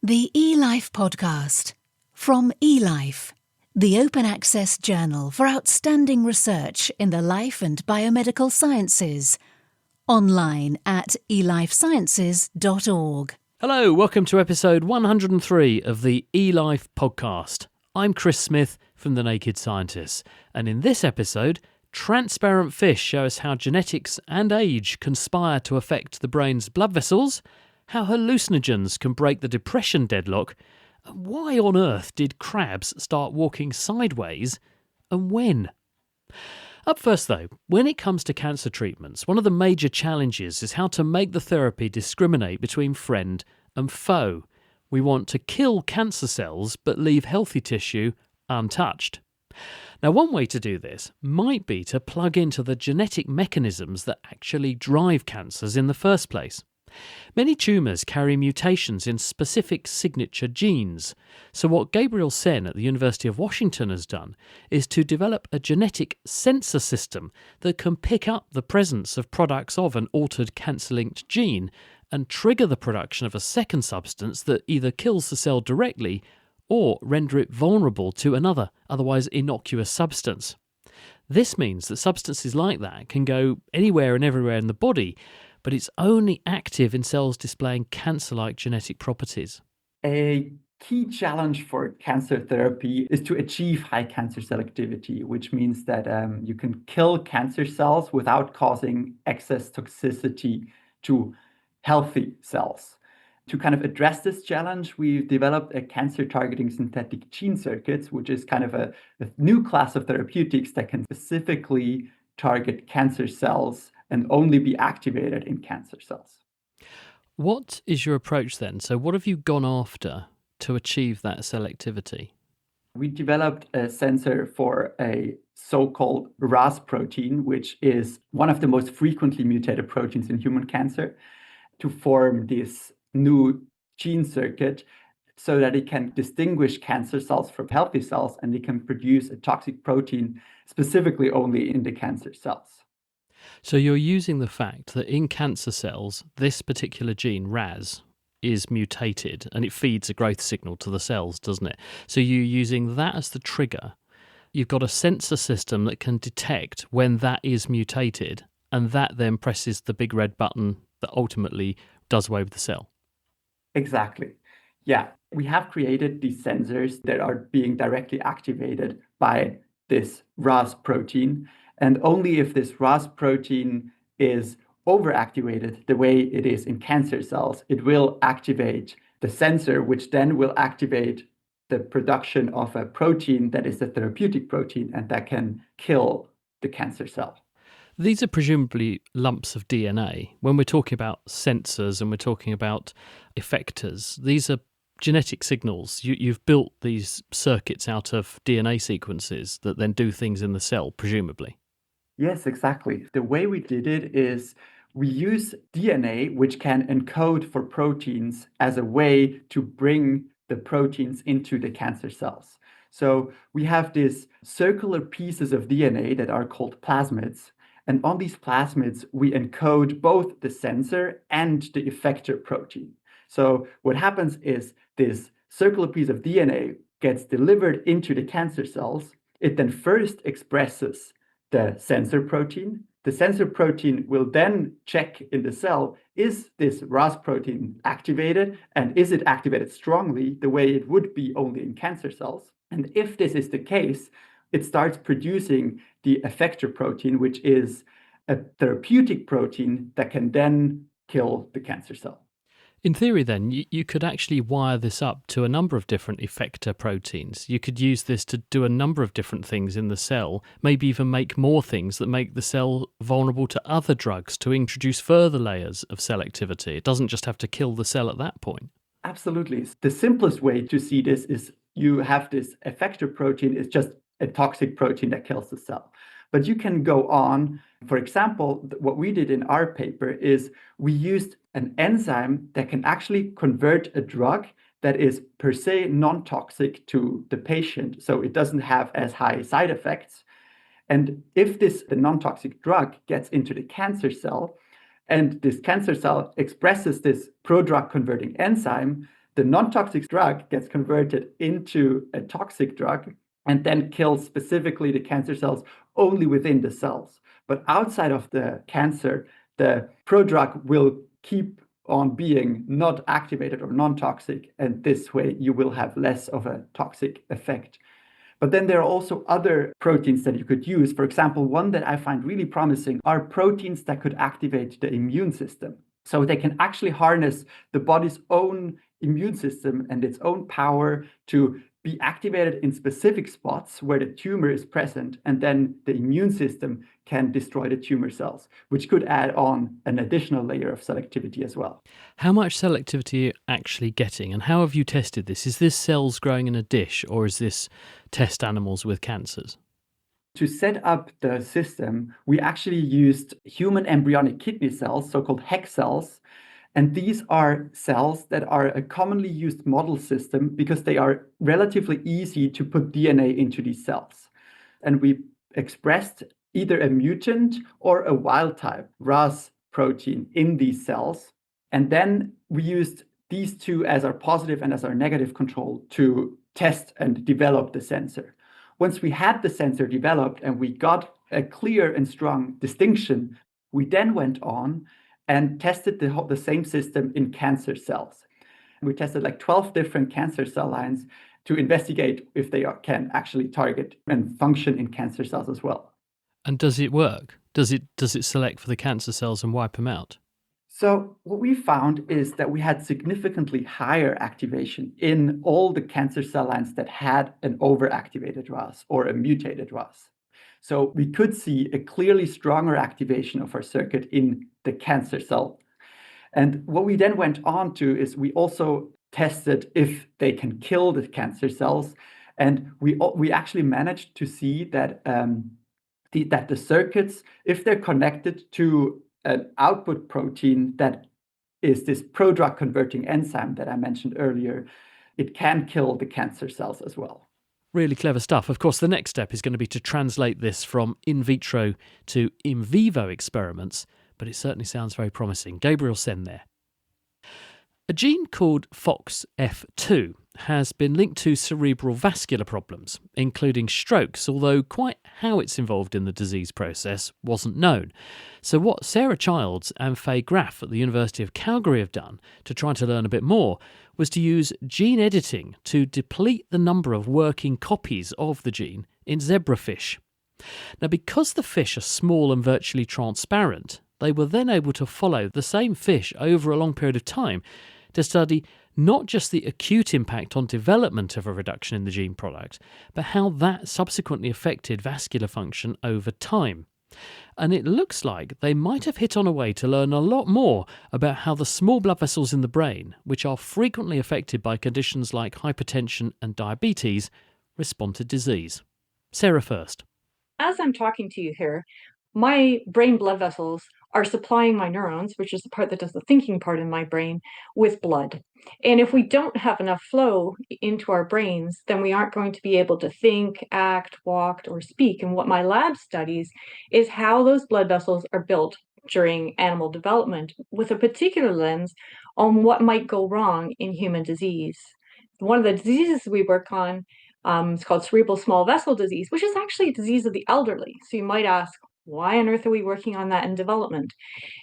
The eLife podcast from eLife, the open access journal for outstanding research in the life and biomedical sciences. Online at elifesciences.org. Hello, welcome to episode 103 of the eLife podcast. I'm Chris Smith from The Naked Scientists, and in this episode, transparent fish show us how genetics and age conspire to affect the brain's blood vessels, how hallucinogens can break the depression deadlock, and why on earth did crabs start walking sideways, and when? Up first though, when it comes to cancer treatments, one of the major challenges is how to make the therapy discriminate between friend and foe. We want to kill cancer cells but leave healthy tissue untouched. Now, one way to do this might be to plug into the genetic mechanisms that actually drive cancers in the first place. Many tumours carry mutations in specific signature genes, so what Gabriel Sen at the University of Washington has done is to develop a genetic sensor system that can pick up the presence of products of an altered cancer-linked gene and trigger the production of a second substance that either kills the cell directly or render it vulnerable to another, otherwise innocuous substance. This means that substances like that can go anywhere and everywhere in the body, but it's only active in cells displaying cancer-like genetic properties. A key challenge for cancer therapy is to achieve high cancer selectivity, which means that you can kill cancer cells without causing excess toxicity to healthy cells. To kind of address this challenge, we've developed a cancer-targeting synthetic gene circuits, which is kind of a new class of therapeutics that can specifically target cancer cells and only be activated in cancer cells. What is your approach then? So what have you gone after to achieve that selectivity? We developed a sensor for a so-called RAS protein, which is one of the most frequently mutated proteins in human cancer, to form this new gene circuit so that it can distinguish cancer cells from healthy cells, and it can produce a toxic protein specifically only in the cancer cells. So you're using the fact that in cancer cells, this particular gene, RAS, is mutated and it feeds a growth signal to the cells, doesn't it? So you're using that as the trigger. You've got a sensor system that can detect when that is mutated, and that then presses the big red button that ultimately does away with the cell. Exactly. Yeah, we have created these sensors that are being directly activated by this RAS protein. And only if this RAS protein is overactivated the way it is in cancer cells, it will activate the sensor, which then will activate the production of a protein that is a therapeutic protein and that can kill the cancer cell. These are presumably lumps of DNA. When we're talking about sensors and we're talking about effectors, these are genetic signals. You've built these circuits out of DNA sequences that then do things in the cell, presumably. Yes, exactly. The way we did it is we use DNA, which can encode for proteins, as a way to bring the proteins into the cancer cells. So we have these circular pieces of DNA that are called plasmids. And on these plasmids, we encode both the sensor and the effector protein. So what happens is this circular piece of DNA gets delivered into the cancer cells. It then first expresses the sensor protein. The sensor protein will then check in the cell, is this RAS protein activated, and is it activated strongly the way it would be only in cancer cells? And if this is the case, it starts producing the effector protein, which is a therapeutic protein that can then kill the cancer cell. In theory, then, you could actually wire this up to a number of different effector proteins. You could use this to do a number of different things in the cell, maybe even make more things that make the cell vulnerable to other drugs to introduce further layers of cell activity. It doesn't just have to kill the cell at that point. Absolutely. The simplest way to see this is you have this effector protein, it's just a toxic protein that kills the cell. But you can go on. For example, what we did in our paper is we used an enzyme that can actually convert a drug that is per se non-toxic to the patient, so it doesn't have as high side effects. And if the non-toxic drug gets into the cancer cell, and this cancer cell expresses this prodrug converting enzyme, The non-toxic drug gets converted into a toxic drug and then kills specifically the cancer cells only within the cells. But outside of the cancer, the prodrug will keep on being not activated or non-toxic, and this way you will have less of a toxic effect. But then there are also other proteins that you could use. For example, one that I find really promising are proteins that could activate the immune system. So they can actually harness the body's own immune system and its own power to be activated in specific spots where the tumor is present, and then the immune system can destroy the tumor cells, which could add on an additional layer of selectivity as well. How much selectivity are you actually getting, and how have you tested this? Is this cells growing in a dish, or is this test animals with cancers? To set up the system, we actually used human embryonic kidney cells, so-called HEK cells. And these are cells that are a commonly used model system because they are relatively easy to put DNA into these cells. And we expressed either a mutant or a wild type RAS protein in these cells. And then we used these two as our positive and as our negative control to test and develop the sensor. Once we had the sensor developed and we got a clear and strong distinction, we then went on and tested the same system in cancer cells. We tested like 12 different cancer cell lines to investigate if they can actually target and function in cancer cells as well. And does it work? Does it select for the cancer cells and wipe them out? So what we found is that we had significantly higher activation in all the cancer cell lines that had an overactivated RAS or a mutated RAS. So we could see a clearly stronger activation of our circuit in the cancer cell. And what we then went on to is we also tested if they can kill the cancer cells. And we actually managed to see that, that the circuits, if they're connected to an output protein that is this prodrug converting enzyme that I mentioned earlier, it can kill the cancer cells as well. Really clever stuff. Of course, the next step is going to be to translate this from in vitro to in vivo experiments, but it certainly sounds very promising. Gabriel Sen there. A gene called FOXF2 has been linked to cerebral vascular problems, including strokes, although quite how it's involved in the disease process wasn't known. So what Sarah Childs and Faye Graff at the University of Calgary have done to try to learn a bit more was to use gene editing to deplete the number of working copies of the gene in zebrafish. Now, because the fish are small and virtually transparent, they were then able to follow the same fish over a long period of time to study not just the acute impact on development of a reduction in the gene product, but how that subsequently affected vascular function over time. And it looks like they might have hit on a way to learn a lot more about how the small blood vessels in the brain, which are frequently affected by conditions like hypertension and diabetes, respond to disease. Sarah first. As I'm talking to you here, my brain blood vessels are supplying my neurons, which is the part that does the thinking part in my brain, with blood. And if we don't have enough flow into our brains, then we aren't going to be able to think, act, walk, or speak. And what my lab studies is how those blood vessels are built during animal development, with a particular lens on what might go wrong in human disease. One of the diseases we work on is called cerebral small vessel disease, which is actually a disease of the elderly. So you might ask, why on earth are we working on that in development?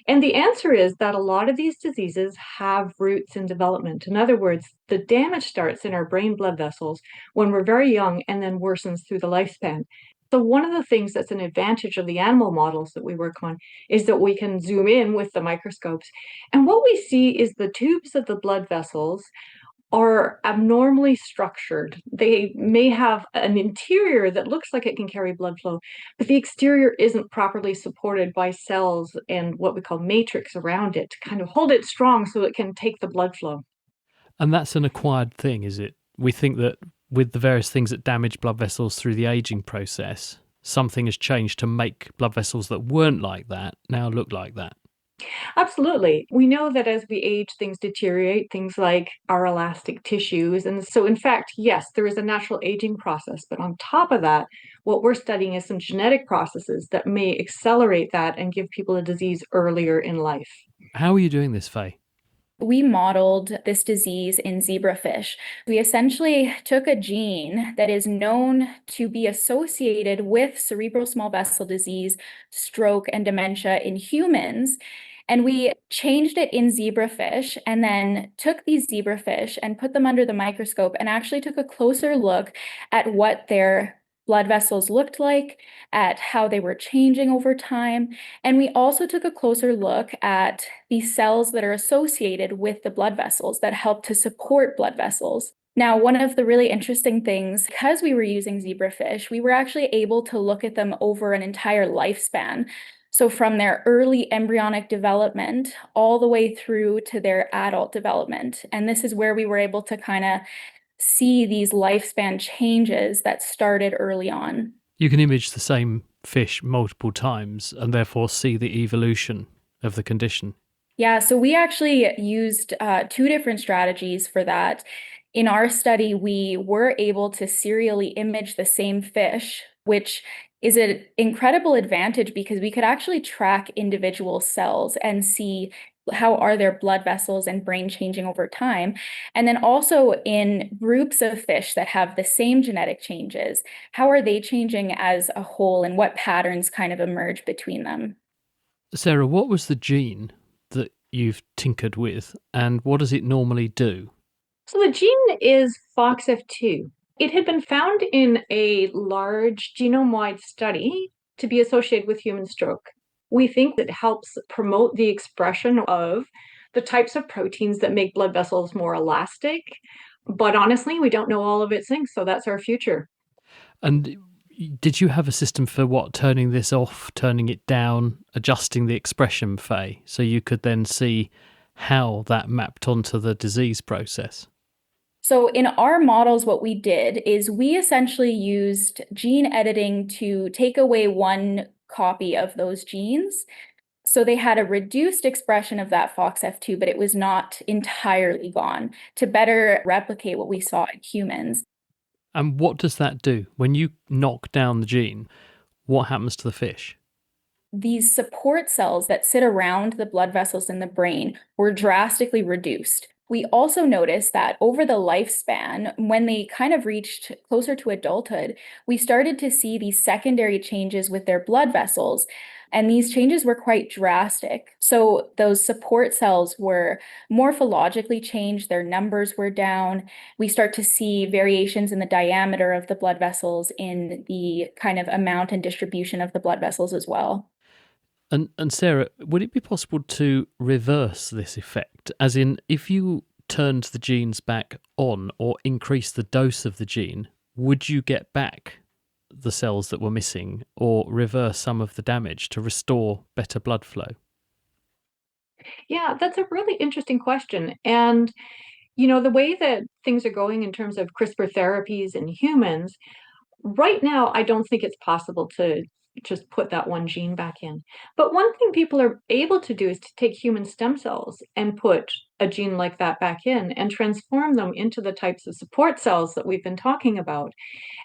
And the answer is that a lot of these diseases have roots in development. In other words, the damage starts in our brain blood vessels when we're very young and then worsens through the lifespan. So one of the things that's an advantage of the animal models that we work on is that we can zoom in with the microscopes. And what we see is the tubes of the blood vessels are abnormally structured. They may have an interior that looks like it can carry blood flow, but the exterior isn't properly supported by cells and what we call matrix around it to kind of hold it strong so it can take the blood flow. And that's an acquired thing, is it? We think that with the various things that damage blood vessels through the aging process, something has changed to make blood vessels that weren't like that now look like that. Absolutely. We know that as we age, things deteriorate, things like our elastic tissues. And so, in fact, yes, there is a natural aging process. But on top of that, what we're studying is some genetic processes that may accelerate that and give people a disease earlier in life. How are you doing this, Faye? We modeled this disease in zebrafish. We essentially took a gene that is known to be associated with cerebral small vessel disease, stroke, and dementia in humans. And we changed it in zebrafish and then took these zebrafish and put them under the microscope and actually took a closer look at what their blood vessels looked like, at how they were changing over time. And we also took a closer look at the cells that are associated with the blood vessels that help to support blood vessels. Now, one of the really interesting things, because we were using zebrafish, we were actually able to look at them over an entire lifespan. So from their early embryonic development all the way through to their adult development. And this is where we were able to kind of see these lifespan changes that started early on. You can image the same fish multiple times and therefore see the evolution of the condition. Yeah, so we actually used two different strategies for that. In our study, we were able to serially image the same fish, which is an incredible advantage because we could actually track individual cells and see how are their blood vessels and brain changing over time. And then also in groups of fish that have the same genetic changes, how are they changing as a whole and what patterns kind of emerge between them? Sarah, what was the gene that you've tinkered with and what does it normally do? So the gene is FOXF2. It had been found in a large genome-wide study to be associated with human stroke. We think it helps promote the expression of the types of proteins that make blood vessels more elastic. But honestly, we don't know all of its things, so that's our future. And did you have a system for turning this off, turning it down, adjusting the expression, Faye, so you could then see how that mapped onto the disease process? So in our models, what we did is we essentially used gene editing to take away one copy of those genes. So they had a reduced expression of that FOXF2, but it was not entirely gone to better replicate what we saw in humans. And what does that do? When you knock down the gene, what happens to the fish? These support cells that sit around the blood vessels in the brain were drastically reduced. We also noticed that over the lifespan, when they kind of reached closer to adulthood, we started to see these secondary changes with their blood vessels. And these changes were quite drastic. So those support cells were morphologically changed, their numbers were down. We start to see variations in the diameter of the blood vessels, in the kind of amount and distribution of the blood vessels as well. And Sarah, would it be possible to reverse this effect? As in, if you turned the genes back on or increased the dose of the gene, would you get back the cells that were missing or reverse some of the damage to restore better blood flow? Yeah, that's a really interesting question. And, the way that things are going in terms of CRISPR therapies in humans, right now, I don't think it's possible to just put that one gene back in. But one thing people are able to do is to take human stem cells and put a gene like that back in and transform them into the types of support cells that we've been talking about.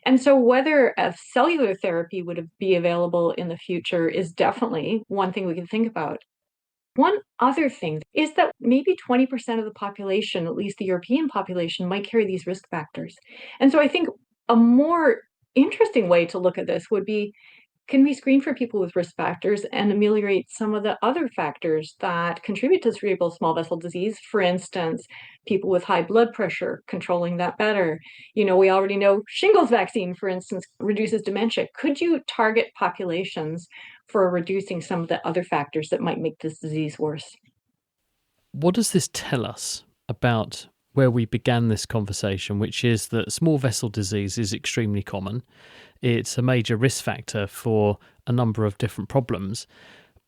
And so whether a cellular therapy would be available in the future is definitely one thing we can think about. One other thing is that maybe 20% of the population, at least the European population, might carry these risk factors. And so I think a more interesting way to look at this would be, can we screen for people with risk factors and ameliorate some of the other factors that contribute to cerebral small vessel disease? For instance, people with high blood pressure, controlling that better. We already know shingles vaccine, for instance, reduces dementia. Could you target populations for reducing some of the other factors that might make this disease worse? What does this tell us about where we began this conversation, which is that small vessel disease is extremely common? It's a major risk factor for a number of different problems.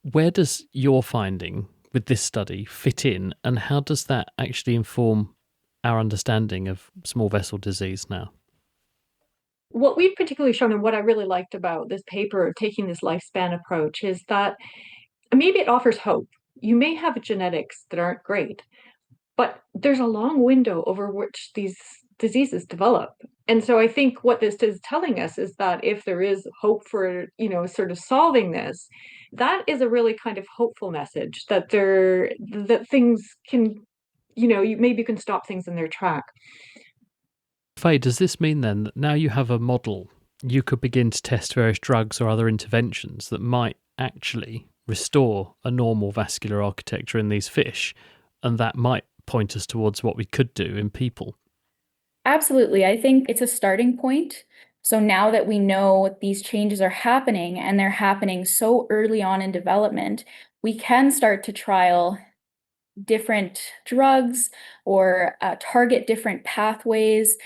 Where does your finding with this study fit in, and how does that actually inform our understanding of small vessel disease now? What we've particularly shown, and what I really liked about this paper, taking this lifespan approach, is that maybe it offers hope. You may have genetics that aren't great, but there's a long window over which these diseases develop. And so I think what this is telling us is that if there is hope for, sort of solving this, that is a really kind of hopeful message that things can maybe you can stop things in their track. Faye, does this mean then that now you have a model, you could begin to test various drugs or other interventions that might actually restore a normal vascular architecture in these fish, and that might point us towards what we could do in people? Absolutely. I think it's a starting point. So now that we know these changes are happening and they're happening so early on in development, we can start to trial different drugs or target different pathways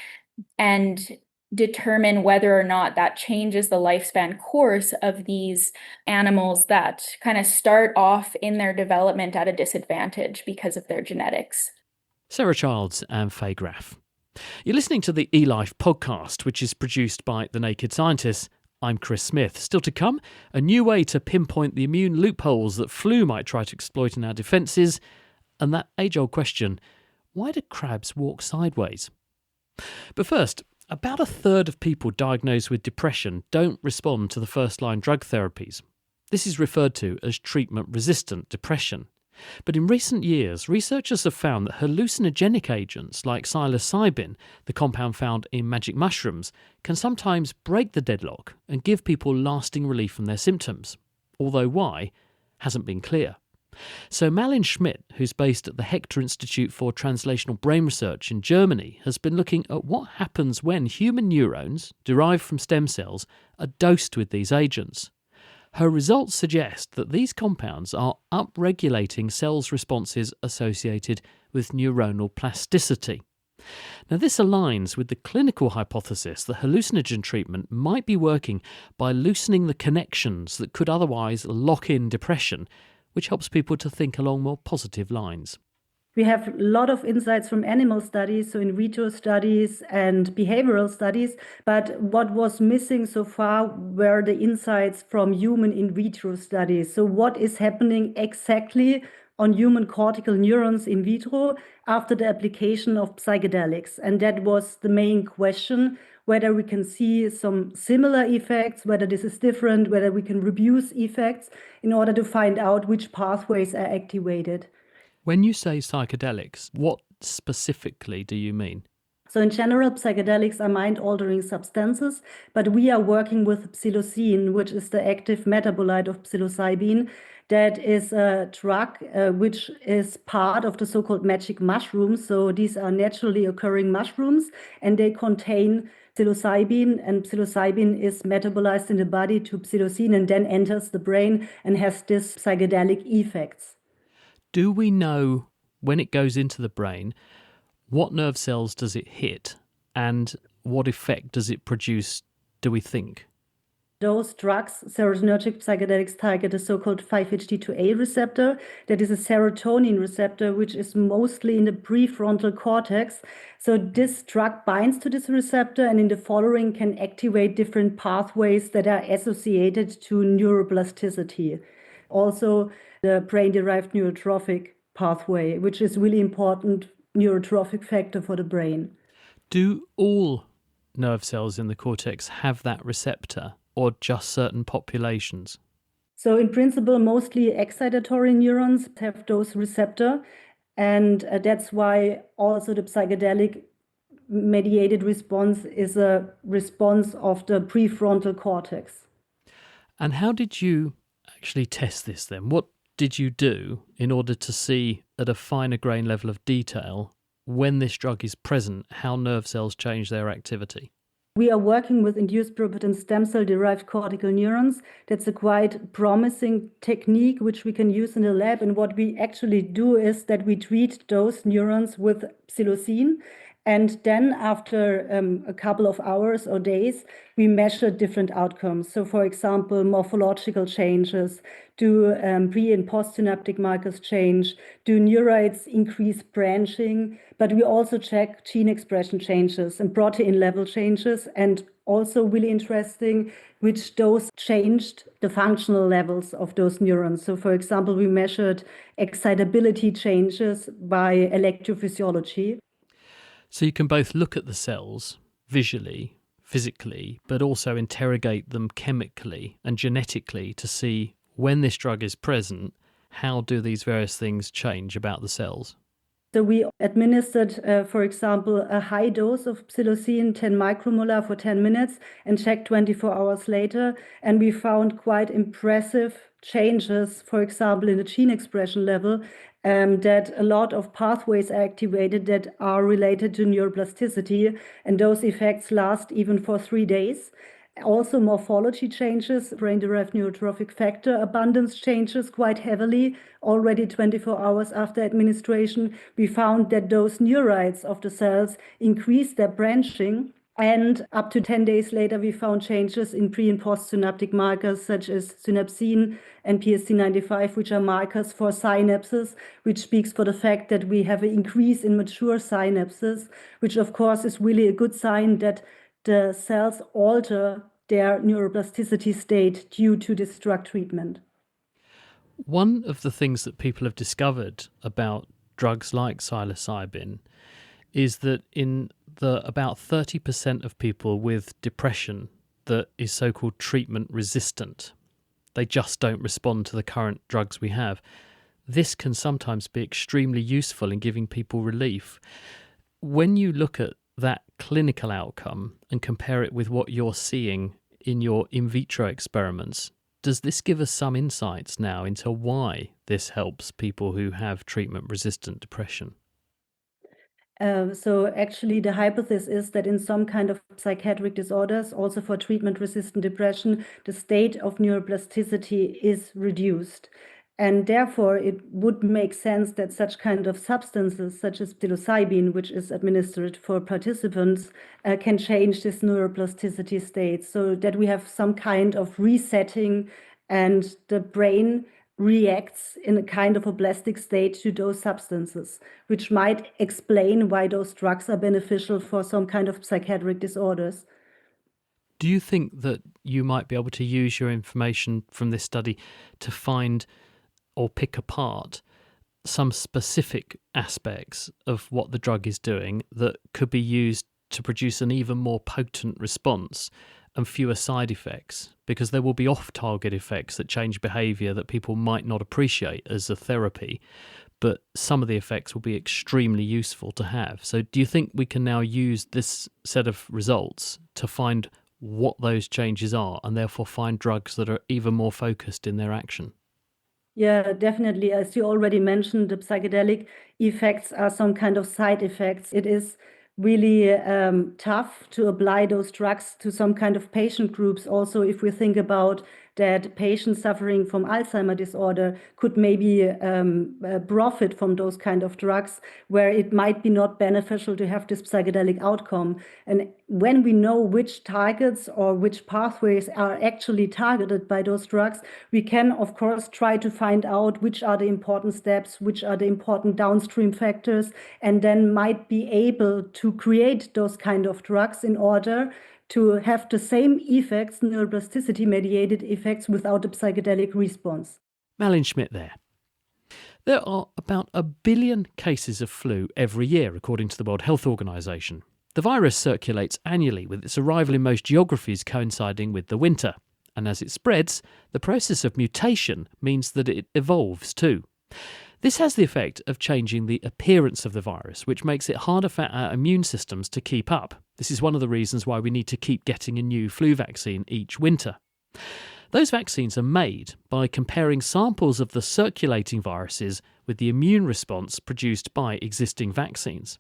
and determine whether or not that changes the lifespan course of these animals that kind of start off in their development at a disadvantage because of their genetics. Sarah Childs and Faye Graff. You're listening to the eLife podcast, which is produced by The Naked Scientists. I'm Chris Smith. Still to come, a new way to pinpoint the immune loopholes that flu might try to exploit in our defences, and that age-old question, why do crabs walk sideways? But first, about a third of people diagnosed with depression don't respond to the first-line drug therapies. This is referred to as treatment-resistant depression. But in recent years, researchers have found that hallucinogenic agents like psilocybin, the compound found in magic mushrooms, can sometimes break the deadlock and give people lasting relief from their symptoms, although why hasn't been clear. So Malin Schmidt, who's based at the Hector Institute for Translational Brain Research in Germany, has been looking at what happens when human neurons, derived from stem cells, are dosed with these agents. Her results suggest that these compounds are upregulating cells' responses associated with neuronal plasticity. Now, this aligns with the clinical hypothesis that hallucinogen treatment might be working by loosening the connections that could otherwise lock in depression, which helps people to think along more positive lines. We have a lot of insights from animal studies, so in vitro studies and behavioral studies, but what was missing so far were the insights from human in vitro studies. So what is happening exactly on human cortical neurons in vitro after the application of psychedelics? And that was the main question, whether we can see some similar effects, whether this is different, whether we can reduce effects in order to find out which pathways are activated. When you say psychedelics, what specifically do you mean? So in general, psychedelics are mind-altering substances, but we are working with psilocin, which is the active metabolite of psilocybin. That is a drug which is part of the so-called magic mushrooms. So these are naturally occurring mushrooms, and they contain psilocybin, and psilocybin is metabolized in the body to psilocin and then enters the brain and has this psychedelic effects. Do we know, when it goes into the brain, what nerve cells does it hit and what effect does it produce, do we think? Those drugs, serotonergic psychedelics, target the so-called 5-HT2A receptor. That is a serotonin receptor, which is mostly in the prefrontal cortex. So this drug binds to this receptor and in the following can activate different pathways that are associated to neuroplasticity. Also, the brain-derived neurotrophic pathway, which is really important neurotrophic factor for the brain. Do all nerve cells in the cortex have that receptor, or just certain populations? So in principle, mostly excitatory neurons have those receptor, and that's why also the psychedelic mediated response is a response of the prefrontal cortex. And how did you actually test this then? What did you do in order to see at a finer grain level of detail when this drug is present, how nerve cells change their activity? We are working with induced pluripotent stem cell-derived cortical neurons. That's a quite promising technique which we can use in the lab. And what we actually do is that we treat those neurons with psilocin. And then after a couple of hours or days, we measure different outcomes. So for example, morphological changes, do pre- and postsynaptic markers change, do neurites increase branching, but we also check gene expression changes and protein level changes, and also really interesting, which dose changed the functional levels of those neurons. So for example, we measured excitability changes by electrophysiology. So you can both look at the cells visually, physically, but also interrogate them chemically and genetically to see when this drug is present, how do these various things change about the cells? So we administered, for example, a high dose of psilocin, 10 micromolar for 10 minutes, and checked 24 hours later. And we found quite impressive changes, for example, in the gene expression level, that a lot of pathways are activated that are related to neuroplasticity. And those effects last even for 3 days. Also morphology changes, brain-derived neurotrophic factor abundance changes quite heavily. Already 24 hours after administration, we found that those neurites of the cells increased their branching. And up to 10 days later, we found changes in pre- and postsynaptic markers such as synapsin and PSC95, which are markers for synapses, which speaks for the fact that we have an increase in mature synapses, which of course is really a good sign that the cells alter their neuroplasticity state due to this drug treatment. One of the things that people have discovered about drugs like psilocybin is that in the about 30% of people with depression that is so-called treatment resistant, they just don't respond to the current drugs we have. This can sometimes be extremely useful in giving people relief. When you look at that clinical outcome and compare it with what you're seeing in your in vitro experiments, does this give us some insights now into why this helps people who have treatment-resistant depression? So actually the hypothesis is that in some kind of psychiatric disorders, also for treatment-resistant depression, the state of neuroplasticity is reduced. And therefore, it would make sense that such kind of substances, such as psilocybin, which is administered for participants, can change this neuroplasticity state so that we have some kind of resetting and the brain reacts in a kind of a plastic state to those substances, which might explain why those drugs are beneficial for some kind of psychiatric disorders. Do you think that you might be able to use your information from this study to find or pick apart some specific aspects of what the drug is doing that could be used to produce an even more potent response and fewer side effects? Because there will be off-target effects that change behaviour that people might not appreciate as a therapy, but some of the effects will be extremely useful to have. So do you think we can now use this set of results to find what those changes are and therefore find drugs that are even more focused in their action? Yeah, definitely. As you already mentioned, the psychedelic effects are some kind of side effects. It is really tough to apply those drugs to some kind of patient groups. Also, if we think about that patients suffering from Alzheimer's disorder could maybe profit from those kind of drugs, where it might be not beneficial to have this psychedelic outcome. And when we know which targets or which pathways are actually targeted by those drugs, we can, of course, try to find out which are the important steps, which are the important downstream factors, and then might be able to create those kind of drugs in order to have the same effects, neuroplasticity-mediated effects, without a psychedelic response. Malin Schmidt there. There are about 1 billion cases of flu every year, according to the World Health Organization. The virus circulates annually, with its arrival in most geographies coinciding with the winter. And as it spreads, the process of mutation means that it evolves too. This has the effect of changing the appearance of the virus, which makes it harder for our immune systems to keep up. This is one of the reasons why we need to keep getting a new flu vaccine each winter. Those vaccines are made by comparing samples of the circulating viruses with the immune response produced by existing vaccines.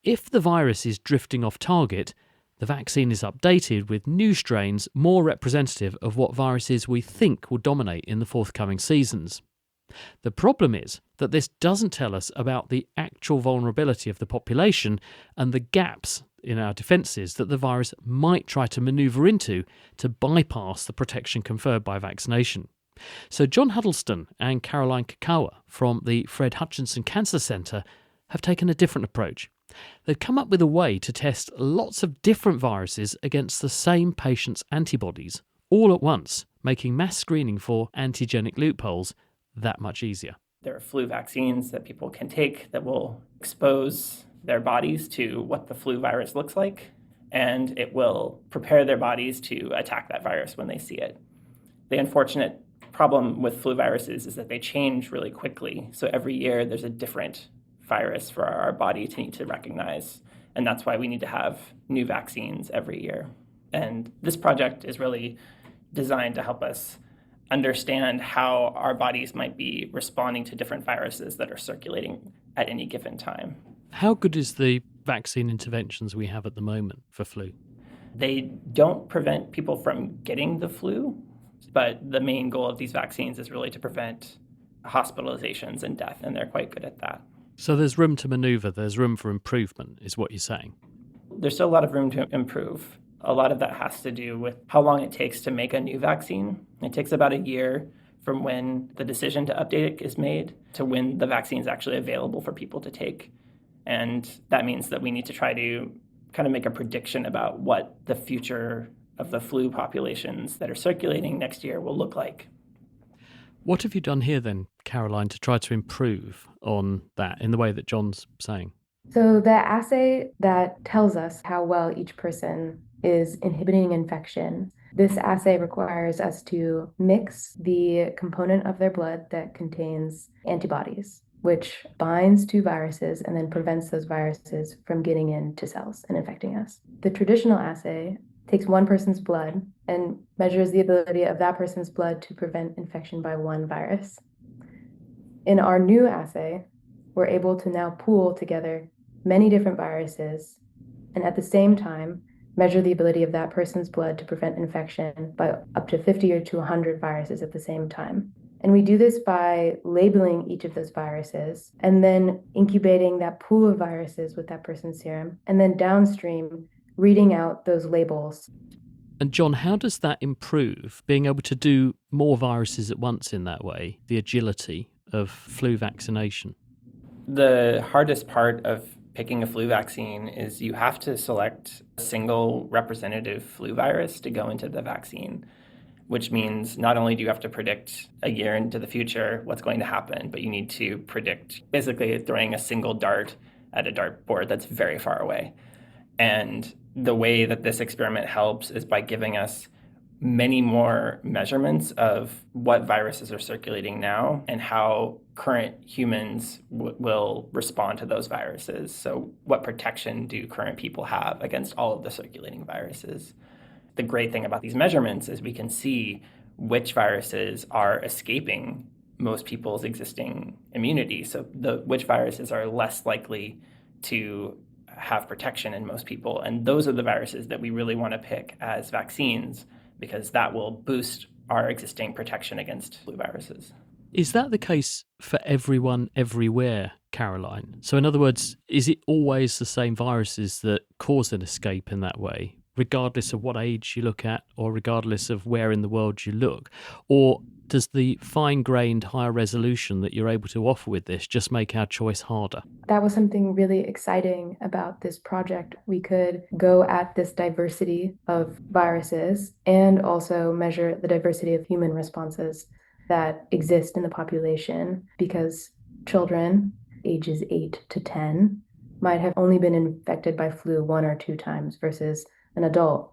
If the virus is drifting off target, the vaccine is updated with new strains more representative of what viruses we think will dominate in the forthcoming seasons. The problem is that this doesn't tell us about the actual vulnerability of the population and the gaps in our defences that the virus might try to manoeuvre into to bypass the protection conferred by vaccination. So John Huddleston and Caroline Kakawa from the Fred Hutchinson Cancer Centre have taken a different approach. They've come up with a way to test lots of different viruses against the same patient's antibodies all at once, making mass screening for antigenic loopholes that much easier. There are flu vaccines that people can take that will expose their bodies to what the flu virus looks like, and it will prepare their bodies to attack that virus when they see it. The unfortunate problem with flu viruses is that they change really quickly. So every year there's a different virus for our body to need to recognize. And that's why we need to have new vaccines every year. And this project is really designed to help us understand how our bodies might be responding to different viruses that are circulating at any given time. How good is the vaccine interventions we have at the moment for flu? They don't prevent people from getting the flu, but the main goal of these vaccines is really to prevent hospitalizations and death, and they're quite good at that. So there's room to manoeuvre, there's room for improvement, is what you're saying? There's still a lot of room to improve. A lot of that has to do with how long it takes to make a new vaccine. It takes about a year from when the decision to update it is made to when the vaccine is actually available for people to take. And that means that we need to try to kind of make a prediction about what the future of the flu populations that are circulating next year will look like. What have you done here then, Caroline, to try to improve on that in the way that John's saying? So the assay that tells us how well each person is inhibiting infection, this assay requires us to mix the component of their blood that contains antibodies, which binds to viruses and then prevents those viruses from getting into cells and infecting us. The traditional assay takes one person's blood and measures the ability of that person's blood to prevent infection by one virus. In our new assay, we're able to now pool together many different viruses and at the same time measure the ability of that person's blood to prevent infection by up to 50 or to 100 viruses at the same time. And we do this by labeling each of those viruses and then incubating that pool of viruses with that person's serum, and then downstream reading out those labels. And John, how does that improve, being able to do more viruses at once in that way, the agility of flu vaccination? The hardest part of picking a flu vaccine is you have to select a single representative flu virus to go into the vaccine, which means not only do you have to predict a year into the future what's going to happen, but you need to predict basically throwing a single dart at a dartboard that's very far away. And the way that this experiment helps is by giving us many more measurements of what viruses are circulating now and how current humans will respond to those viruses. So what protection do current people have against all of the circulating viruses? The great thing about these measurements is we can see which viruses are escaping most people's existing immunity. So which viruses are less likely to have protection in most people. And those are the viruses that we really want to pick as vaccines, because that will boost our existing protection against flu viruses. Is that the case for everyone everywhere, Caroline? So in other words, is it always the same viruses that cause an escape in that way, regardless of what age you look at or regardless of where in the world you look? Or does the fine-grained higher resolution that you're able to offer with this just make our choice harder? That was something really exciting about this project. We could go at this diversity of viruses and also measure the diversity of human responses that exist in the population, because children ages 8 to 10 might have only been infected by flu 1 or 2 times versus an adult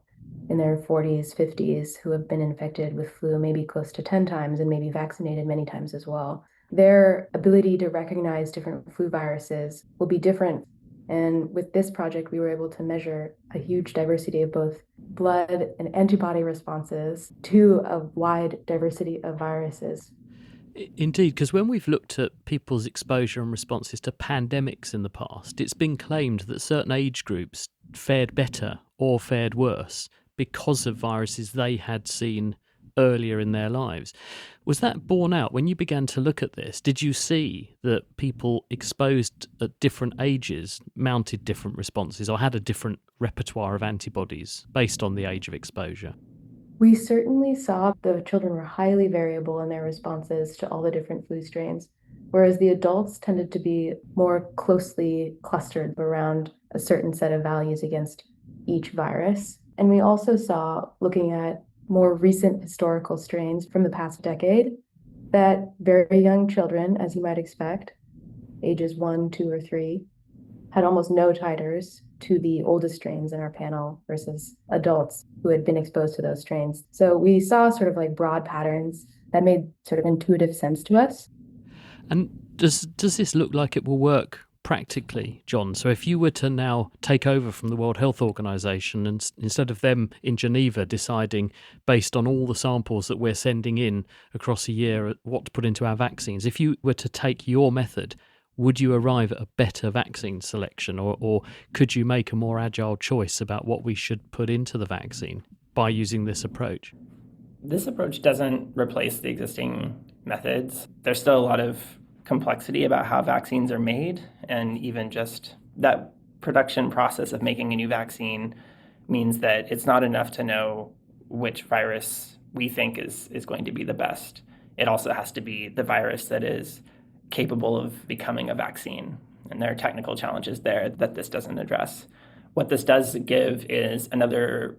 in their 40s, 50s who have been infected with flu maybe close to 10 times and maybe vaccinated many times as well. Their ability to recognize different flu viruses will be different. And with this project, we were able to measure a huge diversity of both blood and antibody responses to a wide diversity of viruses. Indeed, because when we've looked at people's exposure and responses to pandemics in the past, it's been claimed that certain age groups fared better or fared worse because of viruses they had seen earlier in their lives. Was that borne out when you began to look at this? Did you see that people exposed at different ages mounted different responses or had a different repertoire of antibodies based on the age of exposure? We certainly saw the children were highly variable in their responses to all the different flu strains, whereas the adults tended to be more closely clustered around a certain set of values against each virus. And we also saw, looking at more recent historical strains from the past decade, that very young children, as you might expect, ages 1, 2, or 3, had almost no titers to the oldest strains in our panel versus adults who had been exposed to those strains. So we saw sort of like broad patterns that made sort of intuitive sense to us. And does this look like it will work practically, John? So if you were to now take over from the World Health Organization and instead of them in Geneva deciding based on all the samples that we're sending in across a year what to put into our vaccines, if you were to take your method, would you arrive at a better vaccine selection, or could you make a more agile choice about what we should put into the vaccine by using this approach? This approach doesn't replace the existing methods. There's still a lot of complexity about how vaccines are made, and even just that production process of making a new vaccine means that it's not enough to know which virus we think is going to be the best. It also has to be the virus that is capable of becoming a vaccine. And there are technical challenges there that this doesn't address. What this does give is another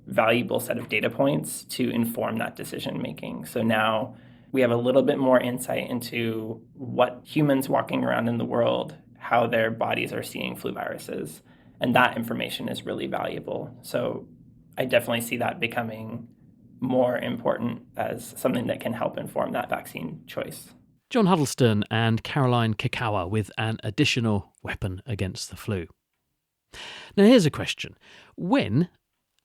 valuable set of data points to inform that decision making. So now we have a little bit more insight into what humans walking around in the world, how their bodies are seeing flu viruses. And that information is really valuable. So I definitely see that becoming more important as something that can help inform that vaccine choice. John Huddleston and Caroline Kikawa with an additional weapon against the flu. Now here's a question. When,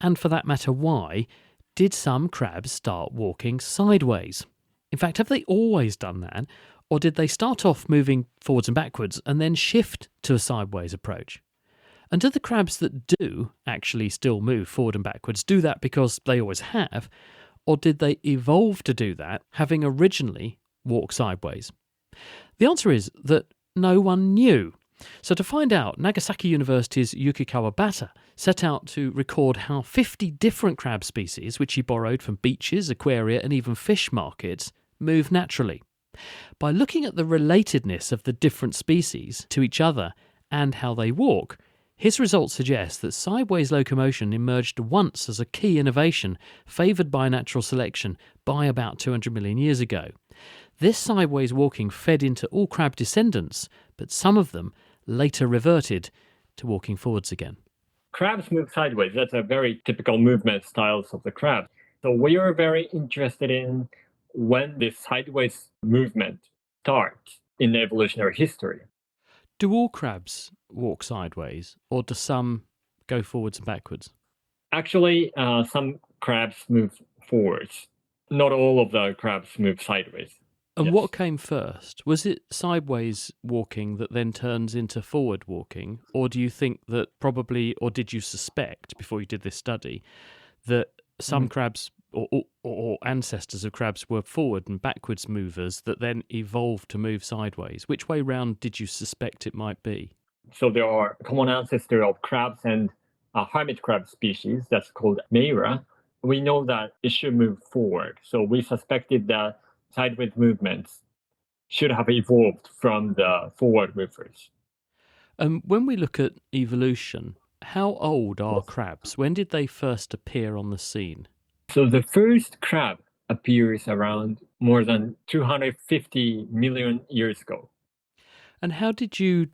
and for that matter why, did some crabs start walking sideways? In fact, have they always done that, or did they start off moving forwards and backwards and then shift to a sideways approach? And do the crabs that do actually still move forward and backwards do that because they always have, or did they evolve to do that, having originally walked sideways? The answer is that no one knew. So to find out, Nagasaki University's Yuki Kawabata set out to record how 50 different crab species, which he borrowed from beaches, aquaria and even fish markets, move naturally. By looking at the relatedness of the different species to each other and how they walk, his results suggest that sideways locomotion emerged once as a key innovation favoured by natural selection by about 200 million years ago. This sideways walking fed into all crab descendants, but some of them later reverted to walking forwards again. Crabs move sideways. That's a very typical movement styles of the crab. So we are very interested in when this sideways movement starts in the evolutionary history. Do all crabs walk sideways, or do some go forwards and backwards? Actually, some crabs move forwards. Not all of the crabs move sideways. And Yes. what came first? Was it sideways walking that then turns into forward walking? Or do you think that probably, or did you suspect before you did this study, that some crabs or ancestors of crabs were forward and backwards movers that then evolved to move sideways? Which way round did you suspect it might be? So there are common ancestor of crabs and a hermit crab species that's called Meira. We know that it should move forward. So we suspected that sideways movements should have evolved from the forward movers. When we look at evolution, how old are crabs? When did they first appear on the scene? So the first crab appears around more than 250 million years ago. And how did you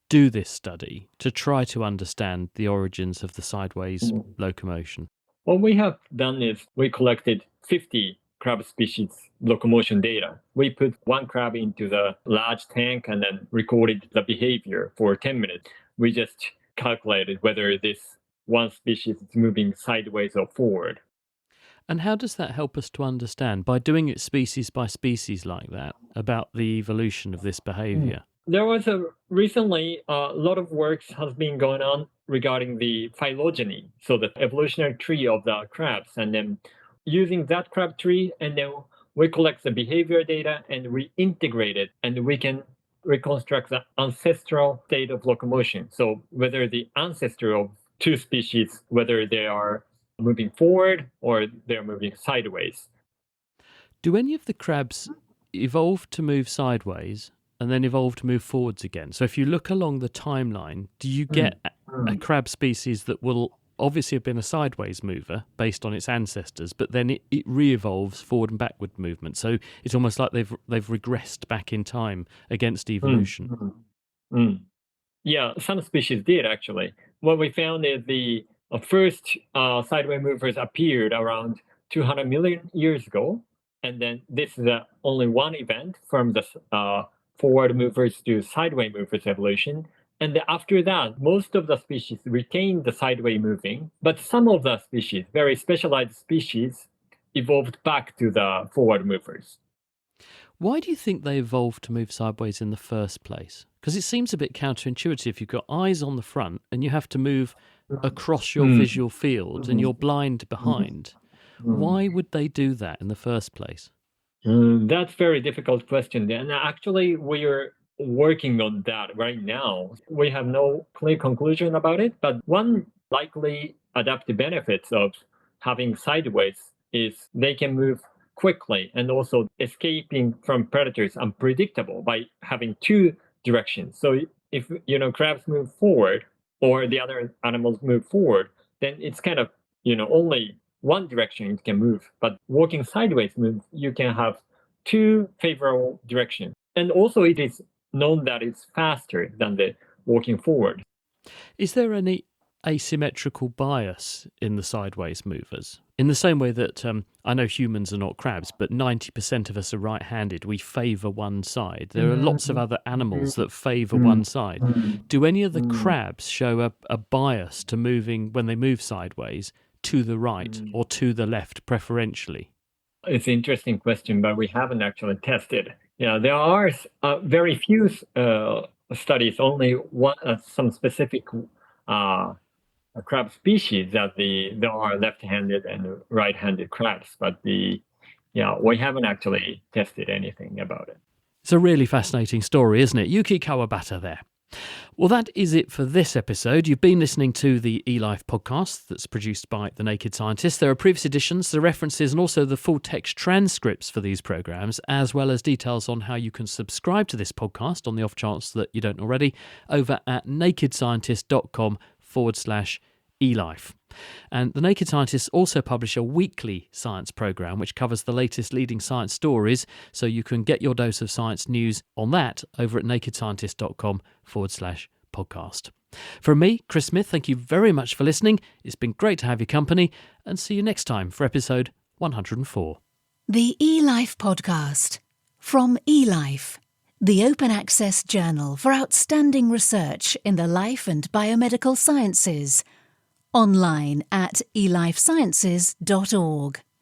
do this study to try to understand the origins of the sideways locomotion? What we have done is we collected 50 crab species locomotion data. We put one crab into the large tank and then recorded the behavior for 10 minutes. We just calculated whether this one species is moving sideways or forward. And how does that help us to understand, by doing it species by species like that, about the evolution of this behavior? There was recently a lot of works has been going on regarding the phylogeny, so the evolutionary tree of the crabs, and then using that crab tree, and then we collect the behavior data and we integrate it, and we can reconstruct the ancestral state of locomotion. So whether the ancestor of two species, whether they are moving forward or they're moving sideways. Do any of the crabs evolve to move sideways and then evolve to move forwards again? So if you look along the timeline, do you get a crab species that will obviously have been a sideways mover based on its ancestors, but then it re-evolves forward and backward movement? So it's almost like they've regressed back in time against evolution. Yeah, some species did actually. What we found is the first sideways movers appeared around 200 million years ago, and then this is only one event from the forward movers to sideways movers evolution. And after that, most of the species retain the sideways moving, but some of the species, very specialized species, evolved back to the forward movers. Why do you think they evolved to move sideways in the first place? Because it seems a bit counterintuitive. You've got eyes on the front and you have to move across your visual field and you're blind behind. Why would they do that in the first place? That's a very difficult question. And actually, we're working on that right now. We have no clear conclusion about it, but one likely adaptive benefits of having sideways is they can move quickly and also escaping from predators unpredictable by having two directions. So if crabs move forward or the other animals move forward, then it's kind of only one direction it can move. But walking sideways means you can have two favorable directions. And also it is known that it's faster than the walking forward. Is there any asymmetrical bias in the sideways movers? In the same way that I know humans are not crabs, but 90% of us are right-handed. We favour one side. There are lots of other animals that favour one side. Do any of the crabs show a bias to moving, when they move sideways, to the right or to the left preferentially? It's an interesting question, but we haven't actually tested. There are very few studies, only some specific crab species that there are left-handed and right-handed crabs, but we haven't actually tested anything about it. It's a really fascinating story, isn't it? Yuki Kawabata there. Well, that is it for this episode. You've been listening to the eLife podcast that's produced by The Naked Scientist. There are previous editions, the references, and also the full text transcripts for these programmes, as well as details on how you can subscribe to this podcast on the off chance that you don't already, over at nakedscientist.com/eLife. And The Naked Scientists also publish a weekly science programme which covers the latest leading science stories, so you can get your dose of science news on that over at nakedscientist.com/podcast. From me, Chris Smith, thank you very much for listening. It's been great to have your company, and see you next time for episode 104. The eLife podcast from eLife, the open access journal for outstanding research in the life and biomedical sciences. Online at elifesciences.org.